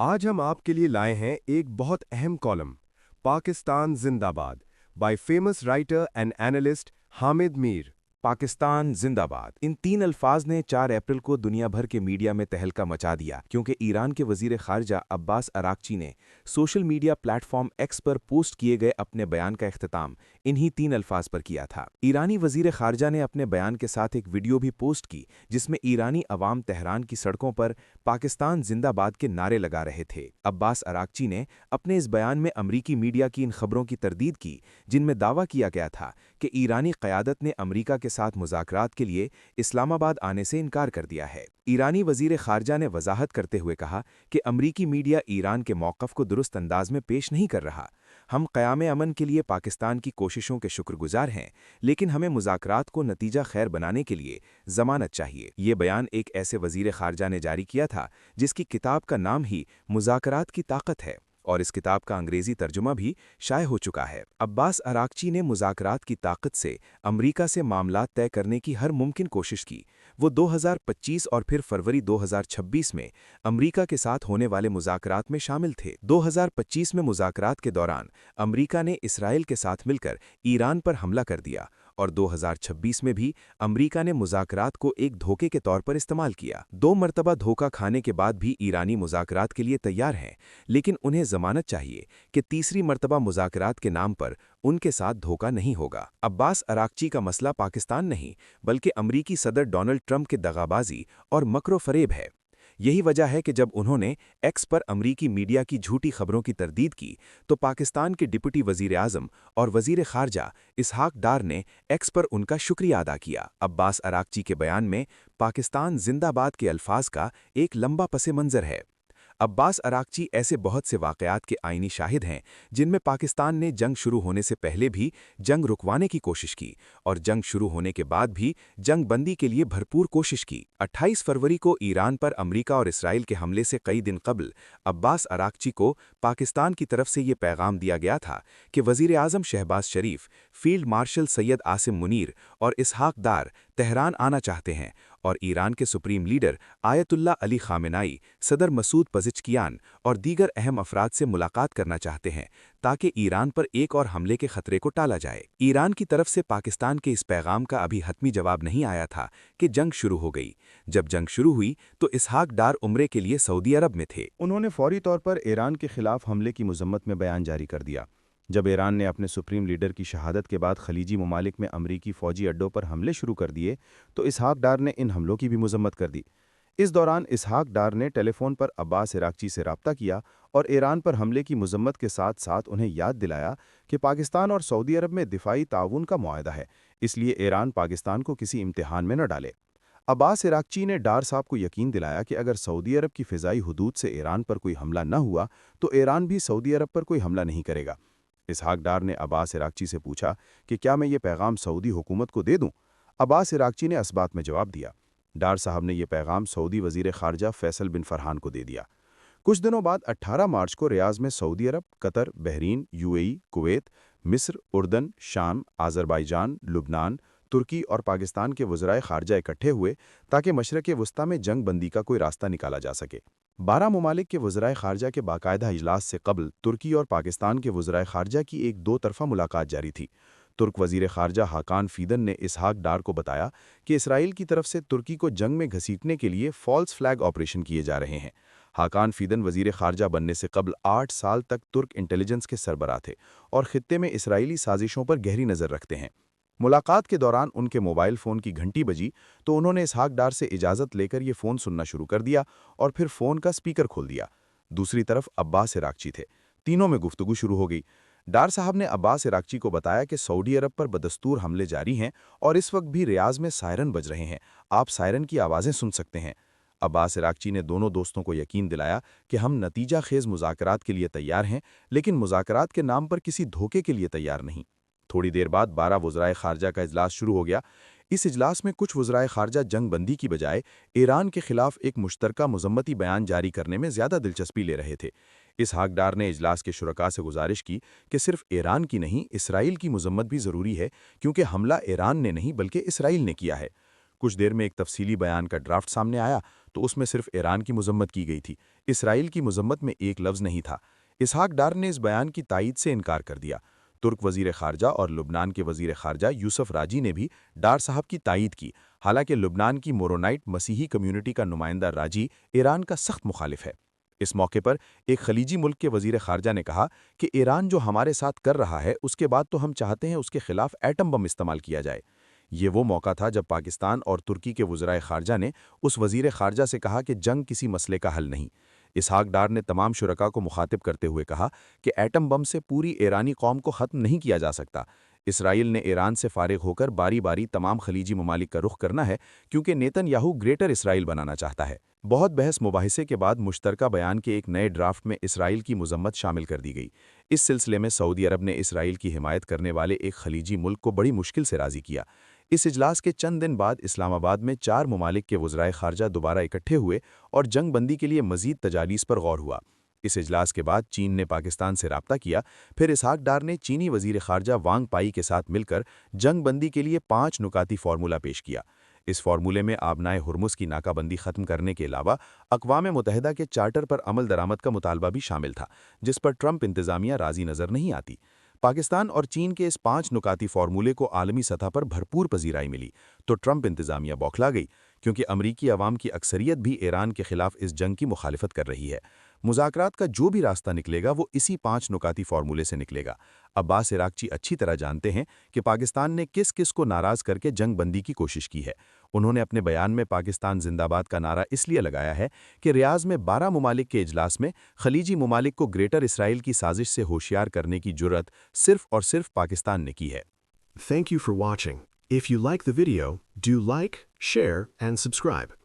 آج ہم آپ کے لیے لائے ہیں ایک بہت اہم کالم پاکستان زندہ باد by famous writer and analyst Hamid Mir. Pakistan زندہ باد ان تین الفاظ نے 4 اپریل کو دنیا بھر کے میڈیا میں تہلکہ مچا دیا کیونکہ ایران کے وزیر خارجہ عباس اراغچی نے social media platform X پر پوسٹ کیے گئے اپنے بیان کا اختتام انہی 3 الفاظ پر کیا تھا۔ ایرانی وزیر خارجہ نے اپنے بیان کے ساتھ ایک ویڈیو بھی پوسٹ کی جس میں ایرانی عوام تہران کی سڑکوں پر پاکستان زندہ باد کے نعرے لگا رہے تھے۔ عباس اراغچی نے اپنے اس بیان میں امریکی میڈیا کی ان خبروں کی تردید کی جن میں دعویٰ کیا گیا تھا کہ ایرانی قیادت نے امریکہ کے ساتھ مذاکرات کے لیے اسلام آباد آنے سے انکار کر دیا ہے۔ ایرانی وزیر خارجہ نے وضاحت کرتے ہوئے کہا کہ امریکی میڈیا ایران کے موقف کو درست انداز میں پیش نہیں کر رہا۔ ہم قیام امن کے لیے پاکستان کی کوششوں کے شکر گزار ہیں، لیکن ہمیں مذاکرات کو نتیجہ خیر بنانے کے لیے ضمانت چاہیے۔ یہ بیان ایک ایسے وزیر خارجہ نے جاری کیا تھا جس کی کتاب کا نام ہی مذاکرات کی طاقت ہے، اور اس کتاب کا انگریزی ترجمہ بھی شائع ہو چکا ہے۔ عباس اراغچی نے مذاکرات کی طاقت سے امریکہ سے معاملات طے کرنے کی ہر ممکن کوشش کی۔ وہ 2025 اور پھر فروری 2026 میں امریکہ کے ساتھ ہونے والے مذاکرات میں شامل تھے۔ 2025 میں مذاکرات کے دوران امریکہ نے اسرائیل کے ساتھ مل کر ایران پر حملہ کر دیا، اور 2026 میں بھی امریکہ نے مذاکرات کو ایک دھوکے کے طور پر استعمال کیا۔ 2 مرتبہ دھوکہ کھانے کے بعد بھی ایرانی مذاکرات کے لیے تیار ہیں، لیکن انہیں ضمانت چاہیے کہ تیسری مرتبہ مذاکرات کے نام پر ان کے ساتھ دھوکہ نہیں ہوگا۔ عباس اراغچی کا مسئلہ پاکستان نہیں بلکہ امریکی صدر ڈونلڈ ٹرمپ کے دغابازی اور مکر و فریب ہے۔ یہی وجہ ہے کہ جب انہوں نے ایکس پر امریکی میڈیا کی جھوٹی خبروں کی تردید کی تو پاکستان کے ڈپٹی وزیر اعظم اور وزیر خارجہ اسحاق ڈار نے ایکس پر ان کا شکریہ ادا کیا۔ عباس اراغچی کے بیان میں پاکستان زندہ باد کے الفاظ کا ایک لمبا پس منظر ہے۔ عباس اراغچی ایسے بہت سے واقعات کے آئینی شاہد ہیں جن میں پاکستان نے جنگ شروع ہونے سے پہلے بھی جنگ رکوانے کی کوشش کی اور جنگ شروع ہونے کے بعد بھی جنگ بندی کے لیے بھرپور کوشش کی۔ 28 فروری کو ایران پر امریکہ اور اسرائیل کے حملے سے کئی دن قبل عباس اراغچی کو پاکستان کی طرف سے یہ پیغام دیا گیا تھا کہ وزیر اعظم شہباز شریف، فیلڈ مارشل سید عاصم منیر اور اسحاق ڈار تہران آنا چاہتے ہیں، اور ایران کے سپریم لیڈر آیت اللہ علی خامنائی، صدر مسعود پزشکیان اور دیگر اہم افراد سے ملاقات کرنا چاہتے ہیں تاکہ ایران پر ایک اور حملے کے خطرے کو ٹالا جائے۔ ایران کی طرف سے پاکستان کے اس پیغام کا ابھی حتمی جواب نہیں آیا تھا کہ جنگ شروع ہو گئی۔ جب جنگ شروع ہوئی تو اسحاق ڈار عمرے کے لیے سعودی عرب میں تھے۔ انہوں نے فوری طور پر ایران کے خلاف حملے کی مذمت میں بیان جاری کر دیا۔ جب ایران نے اپنے سپریم لیڈر کی شہادت کے بعد خلیجی ممالک میں امریکی فوجی اڈوں پر حملے شروع کر دیے تو اسحاق ڈار نے ان حملوں کی بھی مذمت کر دی۔ اس دوران اسحاق ڈار نے ٹیلی فون پر عباس اراغچی سے رابطہ کیا اور ایران پر حملے کی مذمت کے ساتھ ساتھ انہیں یاد دلایا کہ پاکستان اور سعودی عرب میں دفاعی تعاون کا معاہدہ ہے، اس لیے ایران پاکستان کو کسی امتحان میں نہ ڈالے۔ عباس اراغچی نے ڈار صاحب کو یقین دلایا کہ اگر سعودی عرب کی فضائی حدود سے ایران پر کوئی حملہ نہ ہوا تو ایران بھی سعودی عرب پر کوئی حملہ نہیں کرے گا۔ اسحاق ڈار نے عباس اراغچی سے پوچھا کہ کیا میں یہ پیغام سعودی حکومت کو دے دوں؟ عباس اراغچی نے اس بات میں جواب دیا۔ ڈار صاحب نے یہ پیغام سعودی وزیر خارجہ فیصل بن فرحان کو دے دیا۔ کچھ دنوں بعد 18 مارچ کو ریاض میں سعودی عرب، قطر، بحرین، UAE، کویت، مصر، اردن، شام، آذربائیجان، لبنان، ترکی اور پاکستان کے وزرائے خارجہ اکٹھے ہوئے تاکہ مشرق وسطیٰ میں جنگ بندی کا کوئی راستہ نکالا جا سکے۔ 12 ممالک کے وزرائے خارجہ کے باقاعدہ اجلاس سے قبل ترکی اور پاکستان کے وزرائے خارجہ کی ایک 2 طرفہ ملاقات جاری تھی۔ ترک وزیر خارجہ حاکان فیدن نے اسحاق ڈار کو بتایا کہ اسرائیل کی طرف سے ترکی کو جنگ میں گھسیٹنے کے لیے فالس فلیگ آپریشن کیے جا رہے ہیں۔ حاکان فیدن وزیر خارجہ بننے سے قبل 8 سال تک ترک انٹیلیجنس کے سربراہ تھے اور خطے میں اسرائیلی سازشوں پر گہری نظر رکھتے ہیں۔ ملاقات کے دوران ان کے موبائل فون کی گھنٹی بجی تو انہوں نے اسحاق ڈار سے اجازت لے کر یہ فون سننا شروع کر دیا اور پھر فون کا سپیکر کھول دیا۔ دوسری طرف عباس اراغچی تھے۔ تینوں میں گفتگو شروع ہو گئی۔ ڈار صاحب نے عباس اراغچی کو بتایا کہ سعودی عرب پر بدستور حملے جاری ہیں اور اس وقت بھی ریاض میں سائرن بج رہے ہیں، آپ سائرن کی آوازیں سن سکتے ہیں۔ عباس اراغچی نے دونوں دوستوں کو یقین دلایا کہ ہم نتیجہ خیز مذاکرات کے لیے تیار ہیں، لیکن مذاکرات کے نام پر کسی دھوکے کے لیے تیار نہیں۔ تھوڑی دیر بعد 12 وزرائے خارجہ کا اجلاس شروع ہو گیا۔ اس اجلاس میں کچھ وزرائے خارجہ جنگ بندی کی بجائے ایران کے خلاف ایک مشترکہ مذمتی بیان جاری کرنے میں زیادہ دلچسپی لے رہے تھے۔ اسحاق ڈار نے اجلاس کے شرکاء سے گزارش کی کہ صرف ایران کی نہیں، اسرائیل کی مذمت بھی ضروری ہے، کیونکہ حملہ ایران نے نہیں بلکہ اسرائیل نے کیا ہے۔ کچھ دیر میں ایک تفصیلی بیان کا ڈرافٹ سامنے آیا تو اس میں صرف ایران کی مذمت کی گئی تھی، اسرائیل کی مذمت میں ایک لفظ نہیں تھا۔ اسحاق ڈار نے اس بیان کی تائید سے انکار کر دیا۔ ترک وزیر خارجہ اور لبنان کے وزیر خارجہ یوسف راجی نے بھی ڈار صاحب کی تائید کی، حالانکہ لبنان کی مورونائٹ مسیحی کمیونٹی کا نمائندہ راجی ایران کا سخت مخالف ہے۔ اس موقع پر ایک خلیجی ملک کے وزیر خارجہ نے کہا کہ ایران جو ہمارے ساتھ کر رہا ہے اس کے بعد تو ہم چاہتے ہیں اس کے خلاف ایٹم بم استعمال کیا جائے۔ یہ وہ موقع تھا جب پاکستان اور ترکی کے وزرائے خارجہ نے اس وزیر خارجہ سے کہا کہ جنگ کسی مسئلے کا حل نہیں۔ اسحاق ڈار نے تمام شرکاء کو مخاطب کرتے ہوئے کہا کہ ایٹم بم سے پوری ایرانی قوم کو ختم نہیں کیا جا سکتا۔ اسرائیل نے ایران سے فارغ ہو کر باری باری تمام خلیجی ممالک کا رخ کرنا ہے کیونکہ نیتن یاہو گریٹر اسرائیل بنانا چاہتا ہے۔ بہت بحث مباحثے کے بعد مشترکہ بیان کے ایک نئے ڈرافٹ میں اسرائیل کی مذمت شامل کر دی گئی۔ اس سلسلے میں سعودی عرب نے اسرائیل کی حمایت کرنے والے ایک خلیجی ملک کو بڑی مشکل سے راضی کیا۔ اس اجلاس کے چند دن بعد اسلام آباد میں 4 ممالک کے وزرائے خارجہ دوبارہ اکٹھے ہوئے اور جنگ بندی کے لیے مزید تجاویز پر غور ہوا۔ اس اجلاس کے بعد چین نے پاکستان سے رابطہ کیا، پھر اسحاق ڈار نے چینی وزیر خارجہ وانگ پائی کے ساتھ مل کر جنگ بندی کے لیے 5 نکاتی فارمولہ پیش کیا۔ اس فارمولے میں آبنائے ہرمز کی ناکہ بندی ختم کرنے کے علاوہ اقوام متحدہ کے چارٹر پر عمل درآمد کا مطالبہ بھی شامل تھا، جس پر ٹرمپ انتظامیہ راضی نظر نہیں آتی۔ پاکستان اور چین کے اس 5 نکاتی فارمولے کو عالمی سطح پر بھرپور پذیرائی ملی تو ٹرمپ انتظامیہ بوکھلا گئی، کیونکہ امریکی عوام کی اکثریت بھی ایران کے خلاف اس جنگ کی مخالفت کر رہی ہے۔ مذاکرات کا جو بھی راستہ نکلے گا وہ اسی 5 نکاتی فارمولے سے نکلے گا۔ عباس عراقچی اچھی طرح جانتے ہیں کہ پاکستان نے کس کس کو ناراض کر کے جنگ بندی کی کوشش کی ہے۔ انہوں نے اپنے بیان میں پاکستان زندہ باد کا نعرہ اس لیے لگایا ہے کہ ریاض میں 12 ممالک کے اجلاس میں خلیجی ممالک کو گریٹر اسرائیل کی سازش سے ہوشیار کرنے کی جرأت صرف اور صرف پاکستان نے کی ہے۔ Thank you for watching. If you like the video, do like, share, and subscribe.